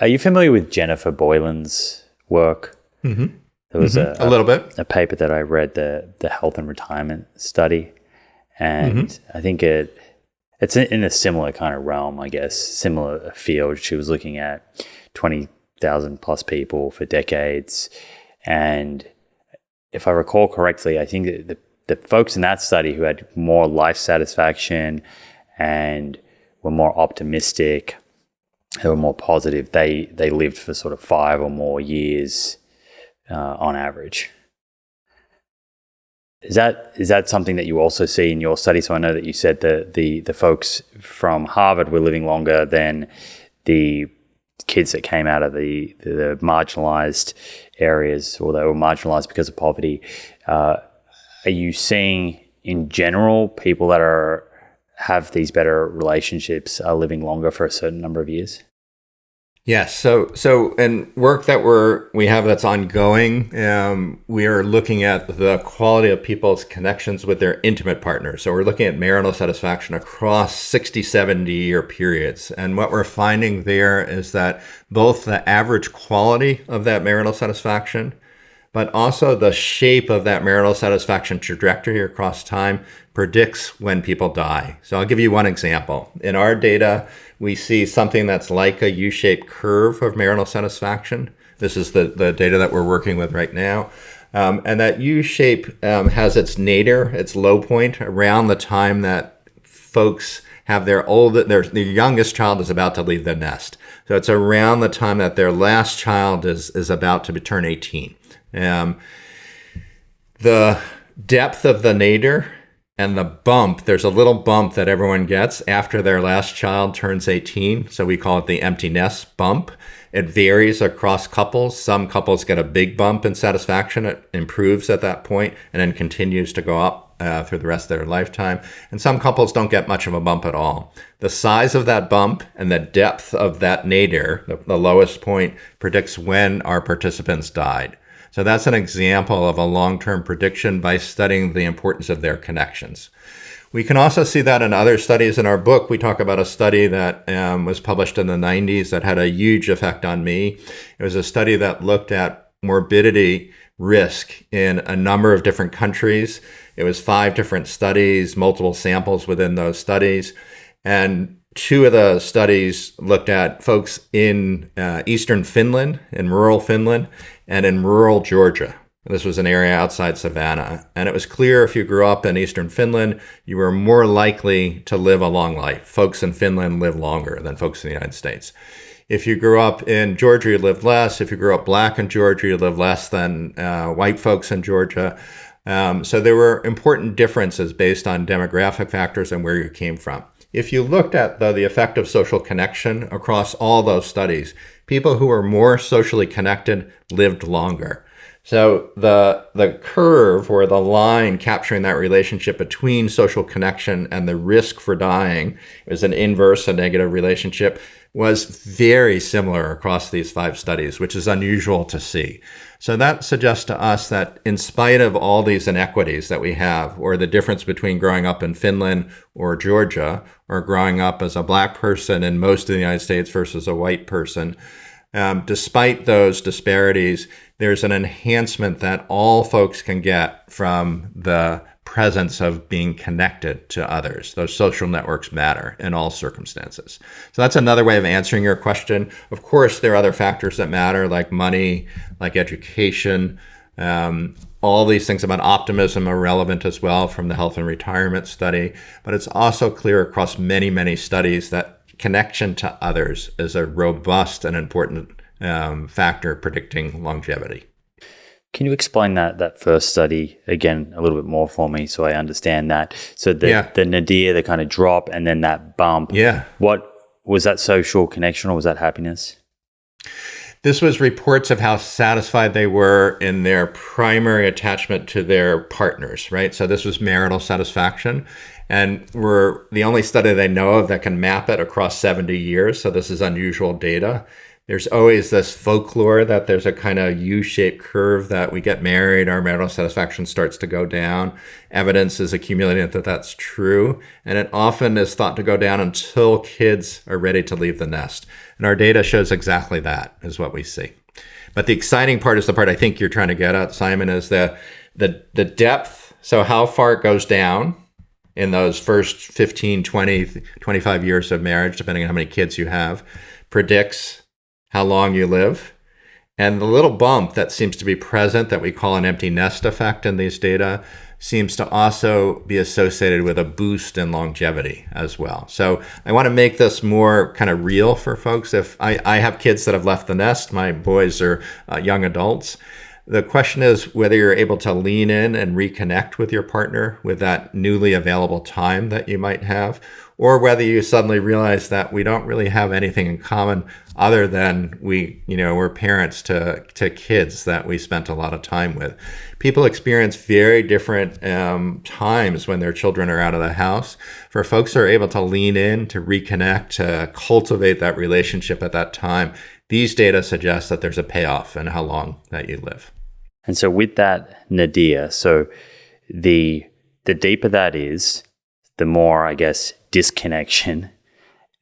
Are you familiar with Jennifer Boylan's work? Mm-hmm. There was a little bit. a paper that I read, the health and retirement study, and I think it's in a similar kind of realm, I guess, similar field. She was looking at 20,000 plus people for decades, and if I recall correctly, I think that the folks in that study who had more life satisfaction and were more optimistic, they were more positive, they lived for sort of 5 or more years on average. Is that something that you also see in your study? So I know that you said that the folks from Harvard were living longer than the kids that came out of the marginalized areas, or they were marginalized because of poverty. Are you seeing in general people that have these better relationships are living longer for a certain number of years? Yes. So in work that we have that's ongoing, we are looking at the quality of people's connections with their intimate partners. So we're looking at marital satisfaction across 60, 70-year periods. And what we're finding there is that both the average quality of that marital satisfaction, but also the shape of that marital satisfaction trajectory across time predicts when people die. So I'll give you one example. In our data, we see something that's like a U-shaped curve of marital satisfaction. This is the data that we're working with right now. And that U-shape has its nadir, its low point, around the time that folks have their youngest child is about to leave the nest. So it's around the time that their last child is about to turn 18. The depth of the nadir and the bump, there's a little bump that everyone gets after their last child turns 18. So we call it the emptiness bump. It varies across couples. Some couples get a big bump in satisfaction. It improves at that point and then continues to go up through the rest of their lifetime. And some couples don't get much of a bump at all. The size of that bump and the depth of that nadir, the lowest point, predicts when our participants died. So that's an example of a long-term prediction by studying the importance of their connections. We can also see that in other studies. In our book, we talk about a study that was published in the 90s that had a huge effect on me. It was a study that looked at morbidity risk in a number of different countries. It was 5 different studies, multiple samples within those studies. And 2 of the studies looked at folks in eastern Finland, in rural Finland, and in rural Georgia. This was an area outside Savannah. And it was clear if you grew up in eastern Finland, you were more likely to live a long life. Folks in Finland live longer than folks in the United States. If you grew up in Georgia, you lived less. If you grew up black in Georgia, you lived less than white folks in Georgia. So there were important differences based on demographic factors and where you came from. If you looked at the effect of social connection across all those studies, people who were more socially connected lived longer. So the curve, or the line capturing that relationship between social connection and the risk for dying, is an inverse, a negative relationship, was very similar across these 5 studies, which is unusual to see. So that suggests to us that in spite of all these inequities that we have, or the difference between growing up in Finland or Georgia, or growing up as a black person in most of the United States versus a white person, despite those disparities, there's an enhancement that all folks can get from the presence of being connected to others. Those social networks matter in all circumstances. So that's another way of answering your question. Of course, there are other factors that matter, like money, like education. All these things about optimism are relevant as well from the health and retirement study. But it's also clear across many, many studies that connection to others is a robust and important factor predicting longevity. Can you explain that first study again a little bit more for me so I understand that? So the nadir, the kind of drop, and then that bump. Yeah. What was that, social connection, or was that happiness? This was reports of how satisfied they were in their primary attachment to their partners, right? So this was marital satisfaction. And we're the only study they know of that can map it across 70 years. So this is unusual data. There's always this folklore that there's a kind of U-shaped curve that we get married, our marital satisfaction starts to go down. Evidence is accumulating that that's true. And it often is thought to go down until kids are ready to leave the nest. And our data shows exactly that is what we see. But the exciting part is the part I think you're trying to get at, Simon, is the depth. So how far it goes down in those first 15, 20, 25 years of marriage, depending on how many kids you have, predicts how long you live. And the little bump that seems to be present that we call an empty nest effect in these data seems to also be associated with a boost in longevity as well. So I want to make this more kind of real for folks. If I have kids that have left the nest, my boys are young adults. The question is whether you're able to lean in and reconnect with your partner with that newly available time that you might have, or whether you suddenly realize that we don't really have anything in common other than we're parents to kids that we spent a lot of time with. People experience very different times when their children are out of the house. For folks who are able to lean in, to reconnect, to cultivate that relationship at that time, these data suggest that there's a payoff in how long that you live. And so with that nadir, so the deeper that is, the more, I guess, disconnection,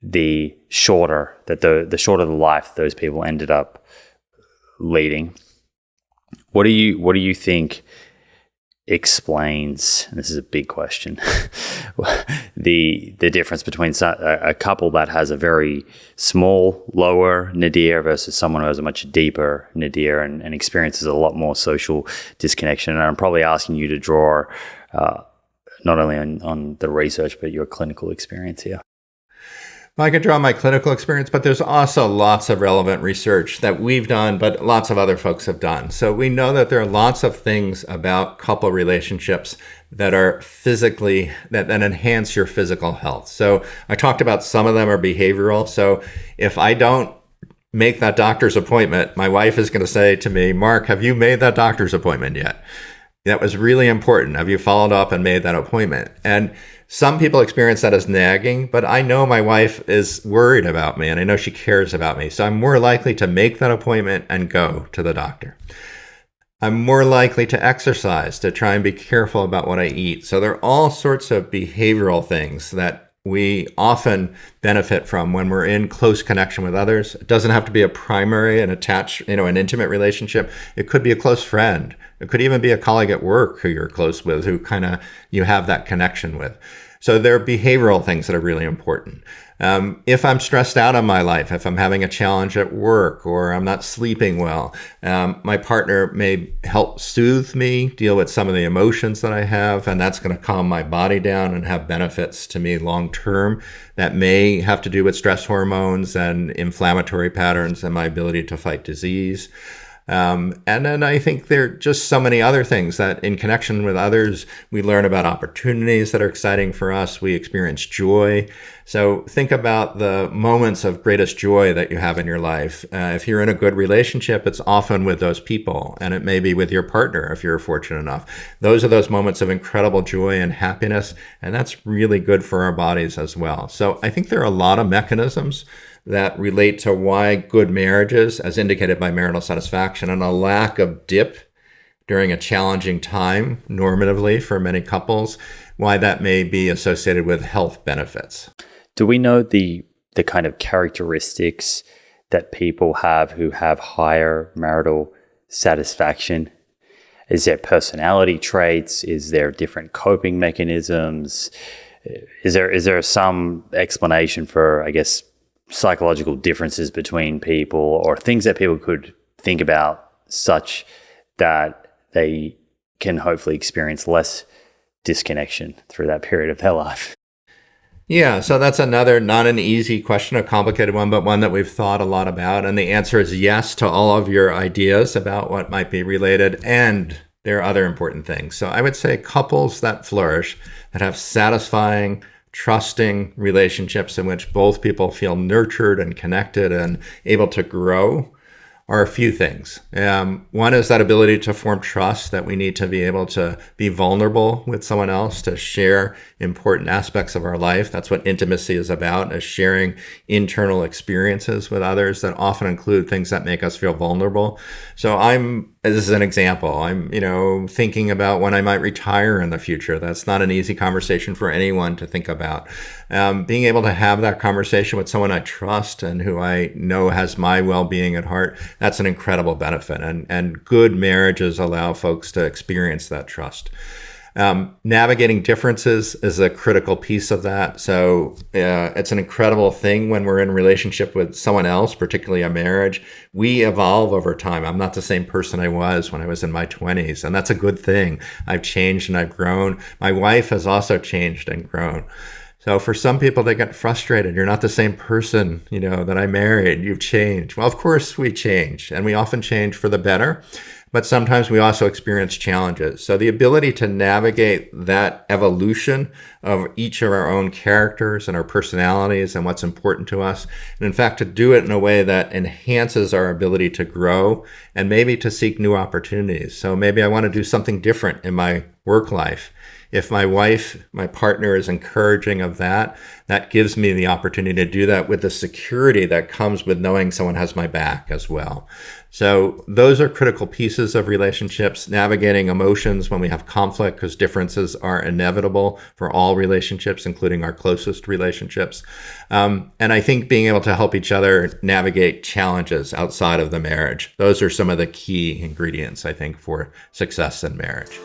the shorter the shorter the life those people ended up leading. What do you think explains, and this is a big question, the difference between a couple that has a very small, lower nadir versus someone who has a much deeper nadir and experiences a lot more social disconnection? And I'm probably asking you to draw not only on the research, but your clinical experience here. Well, I can draw on my clinical experience, but there's also lots of relevant research that we've done, but lots of other folks have done. So we know that there are lots of things about couple relationships that are physically, that enhance your physical health. So I talked about some of them are behavioral. So if I don't make that doctor's appointment, my wife is going to say to me, Mark, have you made that doctor's appointment yet? That was really important. Have you followed up and made that appointment? And some people experience that as nagging, but I know my wife is worried about me and I know she cares about me. So I'm more likely to make that appointment and go to the doctor. I'm more likely to exercise, to try and be careful about what I eat. So there are all sorts of behavioral things that we often benefit from when we're in close connection with others. It doesn't have to be a primary and attached, an intimate relationship. It could be a close friend. It could even be a colleague at work who you're close with, who kind of you have that connection with. So there are behavioral things that are really important. If I'm stressed out in my life, if I'm having a challenge at work or I'm not sleeping well, my partner may help soothe me, deal with some of the emotions that I have, and that's going to calm my body down and have benefits to me long term. That may have to do with stress hormones and inflammatory patterns and my ability to fight disease. And then I think there are just so many other things that in connection with others, we learn about opportunities that are exciting for us. We experience joy. So think about the moments of greatest joy that you have in your life. If you're in a good relationship, it's often with those people, and it may be with your partner if you're fortunate enough. Those are those moments of incredible joy and happiness, and that's really good for our bodies as well. So I think there are a lot of mechanisms that relate to why good marriages, as indicated by marital satisfaction, and a lack of dip during a challenging time normatively for many couples, why that may be associated with health benefits. Do we know the kind of characteristics that people have who have higher marital satisfaction? Is there personality traits? Is there different coping mechanisms? Is there some explanation for, I guess, psychological differences between people or things that people could think about such that they can hopefully experience less disconnection through that period of their life? Yeah, so that's another, not an easy question, a complicated one, but one that we've thought a lot about. And the answer is yes to all of your ideas about what might be related. And there are other important things. So I would say couples that flourish, that have satisfying, trusting relationships in which both people feel nurtured and connected and able to grow, are a few things. One is that ability to form trust, that we need to be able to be vulnerable with someone else, to share important aspects of our life. That's what intimacy is about, is sharing internal experiences with others that often include things that make us feel vulnerable. So this is an example. I'm, thinking about when I might retire in the future. That's not an easy conversation for anyone to think about. Being able to have that conversation with someone I trust and who I know has my well-being at heart, that's an incredible benefit. And good marriages allow folks to experience that trust. Navigating differences is a critical piece of that. So it's an incredible thing when we're in a relationship with someone else, particularly a marriage. We evolve over time. I'm not the same person I was when I was in my 20s, and that's a good thing. I've changed and I've grown. My wife has also changed and grown. So for some people, they get frustrated. You're not the same person, that I married. You've changed. Well, of course we change, and we often change for the better. But sometimes we also experience challenges. So the ability to navigate that evolution of each of our own characters and our personalities and what's important to us, and in fact, to do it in a way that enhances our ability to grow and maybe to seek new opportunities. So maybe I want to do something different in my work life. If my wife, my partner, is encouraging of that, that gives me the opportunity to do that with the security that comes with knowing someone has my back as well. So those are critical pieces of relationships. Navigating emotions when we have conflict, because differences are inevitable for all relationships, including our closest relationships. And I think being able to help each other navigate challenges outside of the marriage. Those are some of the key ingredients, I think, for success in marriage.